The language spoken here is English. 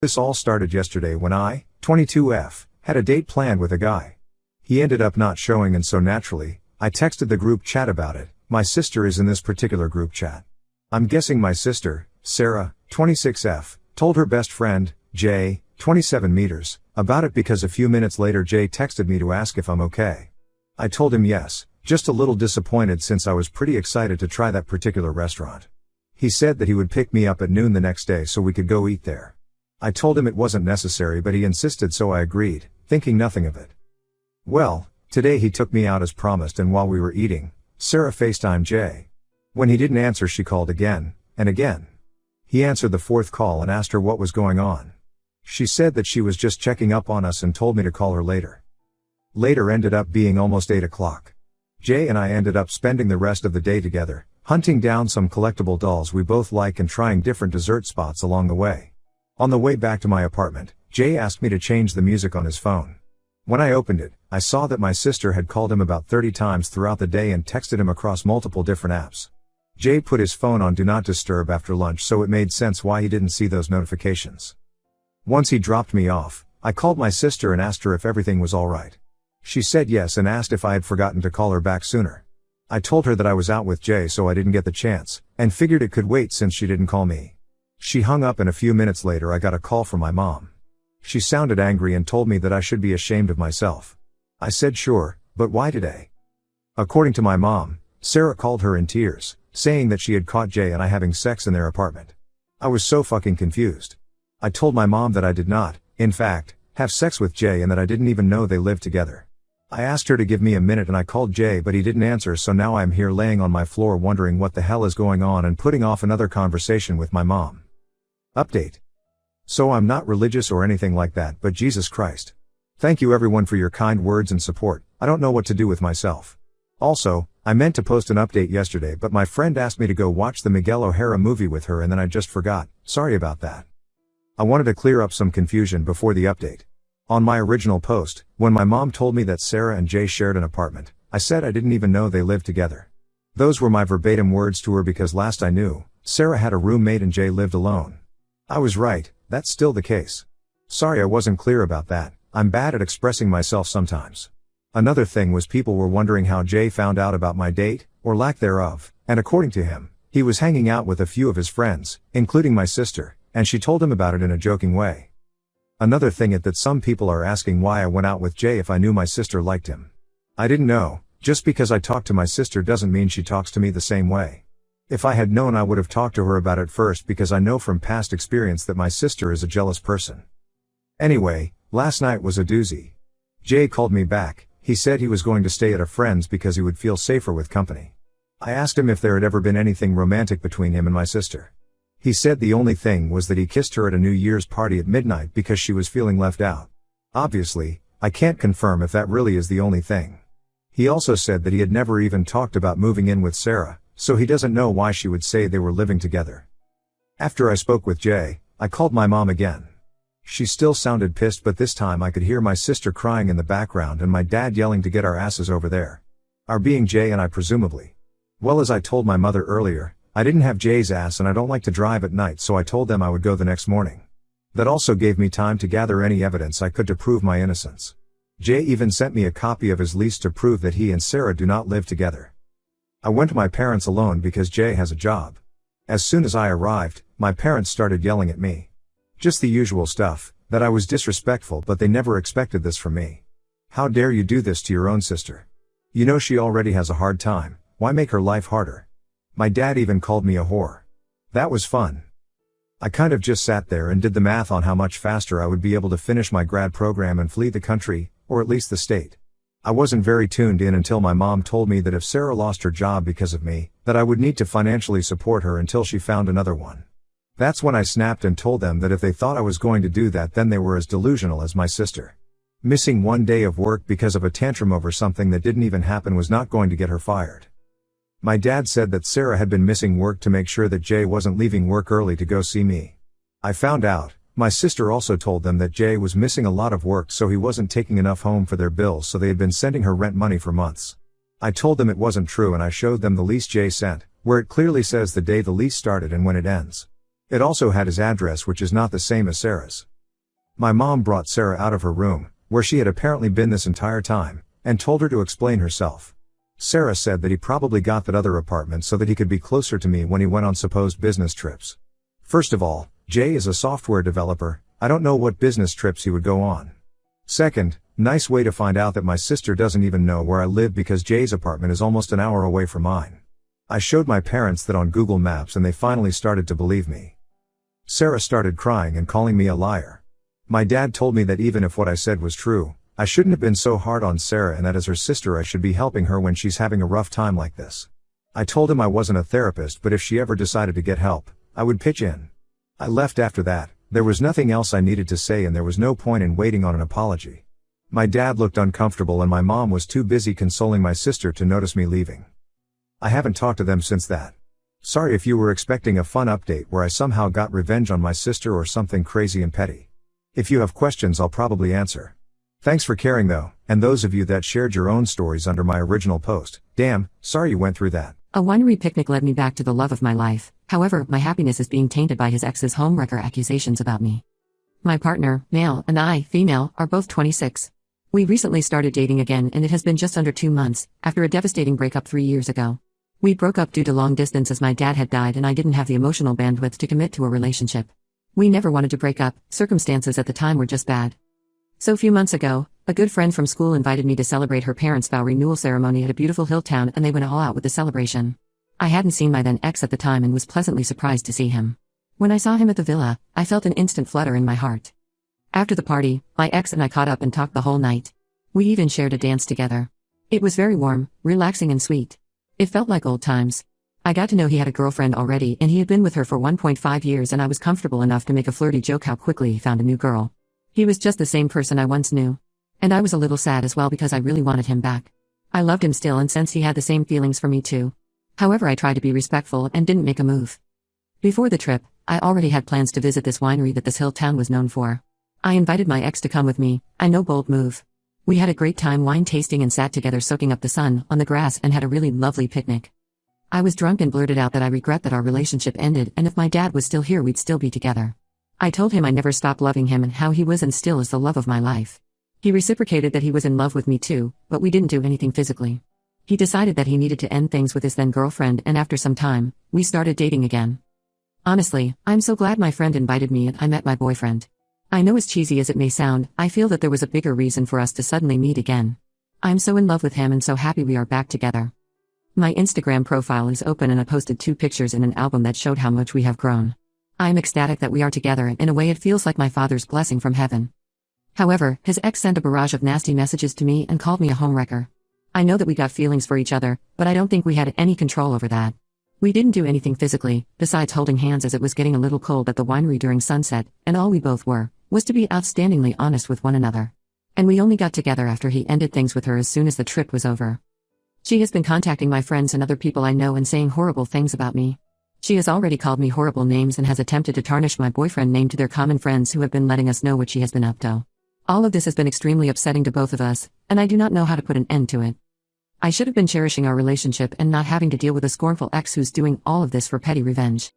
This all started yesterday when I, 22F, had a date planned with a guy. He ended up not showing, and so naturally, I texted the group chat about it. My sister is in this particular group chat. I'm guessing my sister, Sarah, 26F, told her best friend, Jay, 27 meters, about it because a few minutes later Jay texted me to ask if I'm okay. I told him yes, just a little disappointed since I was pretty excited to try that particular restaurant. He said that he would pick me up at noon the next day so we could go eat there. I told him it wasn't necessary, but he insisted, so I agreed, thinking nothing of it. Well, today he took me out as promised, and while we were eating, Sarah FaceTimed Jay. When he didn't answer, she called again, and again. He answered the fourth call and asked her what was going on. She said that she was just checking up on us and told me to call her later. Later ended up being almost 8 o'clock. Jay and I ended up spending the rest of the day together, hunting down some collectible dolls we both like and trying different dessert spots along the way. On the way back to my apartment, Jay asked me to change the music on his phone. When I opened it, I saw that my sister had called him about 30 times throughout the day and texted him across multiple different apps. Jay put his phone on Do Not Disturb after lunch, so it made sense why he didn't see those notifications. Once he dropped me off, I called my sister and asked her if everything was alright. She said yes and asked if I had forgotten to call her back sooner. I told her that I was out with Jay, so I didn't get the chance, and figured it could wait since she didn't call me. She hung up, and a few minutes later I got a call from my mom. She sounded angry and told me that I should be ashamed of myself. I said sure, but why today? According to my mom, Sarah called her in tears, saying that she had caught Jay and I having sex in their apartment. I was so fucking confused. I told my mom that I did not, in fact, have sex with Jay and that I didn't even know they lived together. I asked her to give me a minute and I called Jay, but he didn't answer, so now I'm here laying on my floor wondering what the hell is going on and putting off another conversation with my mom. Update. So I'm not religious or anything like that, but Jesus Christ. Thank you everyone for your kind words and support. I don't know what to do with myself. Also, I meant to post an update yesterday, but my friend asked me to go watch the Miguel O'Hara movie with her and then I just forgot. Sorry about that. I wanted to clear up some confusion before the update. On my original post, when my mom told me that Sarah and Jay shared an apartment, I said I didn't even know they lived together. Those were my verbatim words to her because last I knew, Sarah had a roommate and Jay lived alone. I was right, that's still the case. Sorry I wasn't clear about that. I'm bad at expressing myself sometimes. Another thing was people were wondering how Jay found out about my date, or lack thereof, and according to him, he was hanging out with a few of his friends, including my sister, and she told him about it in a joking way. Another thing is that some people are asking why I went out with Jay if I knew my sister liked him. I didn't know. Just because I talk to my sister doesn't mean she talks to me the same way. If I had known, I would have talked to her about it first, because I know from past experience that my sister is a jealous person. Anyway, last night was a doozy. Jay called me back. He said he was going to stay at a friend's because he would feel safer with company. I asked him if there had ever been anything romantic between him and my sister. He said the only thing was that he kissed her at a New Year's party at midnight because she was feeling left out. Obviously, I can't confirm if that really is the only thing. He also said that he had never even talked about moving in with Sarah, so he doesn't know why she would say they were living together. After I spoke with Jay, I called my mom again. She still sounded pissed, but this time I could hear my sister crying in the background and my dad yelling to get our asses over there. Our being Jay and I, presumably. Well, as I told my mother earlier, I didn't have Jay's ass and I don't like to drive at night, so I told them I would go the next morning. That also gave me time to gather any evidence I could to prove my innocence. Jay even sent me a copy of his lease to prove that he and Sarah do not live together. I went to my parents alone because Jay has a job. As soon as I arrived, my parents started yelling at me. Just the usual stuff, that I was disrespectful, but they never expected this from me. How dare you do this to your own sister? You know she already has a hard time, why make her life harder? My dad even called me a whore. That was fun. I kind of just sat there and did the math on how much faster I would be able to finish my grad program and flee the country, or at least the state. I wasn't very tuned in until my mom told me that if Sarah lost her job because of me, that I would need to financially support her until she found another one. That's when I snapped and told them that if they thought I was going to do that, then they were as delusional as my sister. Missing one day of work because of a tantrum over something that didn't even happen was not going to get her fired. My dad said that Sarah had been missing work to make sure that Jay wasn't leaving work early to go see me. I found out. My sister also told them that Jay was missing a lot of work, so he wasn't taking enough home for their bills, so they had been sending her rent money for months. I told them it wasn't true and I showed them the lease Jay sent, where it clearly says the day the lease started and when it ends. It also had his address, which is not the same as Sarah's. My mom brought Sarah out of her room, where she had apparently been this entire time, and told her to explain herself. Sarah said that he probably got that other apartment so that he could be closer to me when he went on supposed business trips. First of all, Jay is a software developer, I don't know what business trips he would go on. Second, nice way to find out that my sister doesn't even know where I live because Jay's apartment is almost an hour away from mine. I showed my parents that on Google Maps and they finally started to believe me. Sarah started crying and calling me a liar. My dad told me that even if what I said was true, I shouldn't have been so hard on Sarah and that as her sister I should be helping her when she's having a rough time like this. I told him I wasn't a therapist, but if she ever decided to get help, I would pitch in. I left after that. There was nothing else I needed to say and there was no point in waiting on an apology. My dad looked uncomfortable and my mom was too busy consoling my sister to notice me leaving. I haven't talked to them since that. Sorry if you were expecting a fun update where I somehow got revenge on my sister or something crazy and petty. If you have questions I'll probably answer. Thanks for caring though, and those of you that shared your own stories under my original post. Damn, sorry you went through that. A winery picnic led me back to the love of my life. However, my happiness is being tainted by his ex's homewrecker accusations about me. My partner, male, and I, female, are both 26. We recently started dating again and it has been just under 2 months, after a devastating breakup 3 years ago. We broke up due to long distance as my dad had died and I didn't have the emotional bandwidth to commit to a relationship. We never wanted to break up, circumstances at the time were just bad. So a few months ago, a good friend from school invited me to celebrate her parents' vow renewal ceremony at a beautiful hill town and they went all out with the celebration. I hadn't seen my then ex at the time and was pleasantly surprised to see him. When I saw him at the villa, I felt an instant flutter in my heart. After the party, my ex and I caught up and talked the whole night. We even shared a dance together. It was very warm, relaxing and sweet. It felt like old times. I got to know he had a girlfriend already and he had been with her for 1.5 years and I was comfortable enough to make a flirty joke how quickly he found a new girl. He was just the same person I once knew. And I was a little sad as well because I really wanted him back. I loved him still and sensed he had the same feelings for me too. However, I tried to be respectful and didn't make a move. Before the trip, I already had plans to visit this winery that this hill town was known for. I invited my ex to come with me, I know, bold move. We had a great time wine tasting and sat together soaking up the sun on the grass and had a really lovely picnic. I was drunk and blurted out that I regret that our relationship ended and if my dad was still here we'd still be together. I told him I never stopped loving him and how he was and still is the love of my life. He reciprocated that he was in love with me too, but we didn't do anything physically. He decided that he needed to end things with his then girlfriend and after some time, we started dating again. Honestly, I'm so glad my friend invited me and I met my boyfriend. I know as cheesy as it may sound, I feel that there was a bigger reason for us to suddenly meet again. I'm so in love with him and so happy we are back together. My Instagram profile is open and I posted 2 pictures in an album that showed how much we have grown. I am ecstatic that we are together and in a way it feels like my father's blessing from heaven. However, his ex sent a barrage of nasty messages to me and called me a homewrecker. I know that we got feelings for each other, but I don't think we had any control over that. We didn't do anything physically, besides holding hands as it was getting a little cold at the winery during sunset, and all we both were, was to be outstandingly honest with one another. And we only got together after he ended things with her as soon as the trip was over. She has been contacting my friends and other people I know and saying horrible things about me. She has already called me horrible names and has attempted to tarnish my boyfriend name to their common friends who have been letting us know what she has been up to. All of this has been extremely upsetting to both of us, and I do not know how to put an end to it. I should have been cherishing our relationship and not having to deal with a scornful ex who's doing all of this for petty revenge.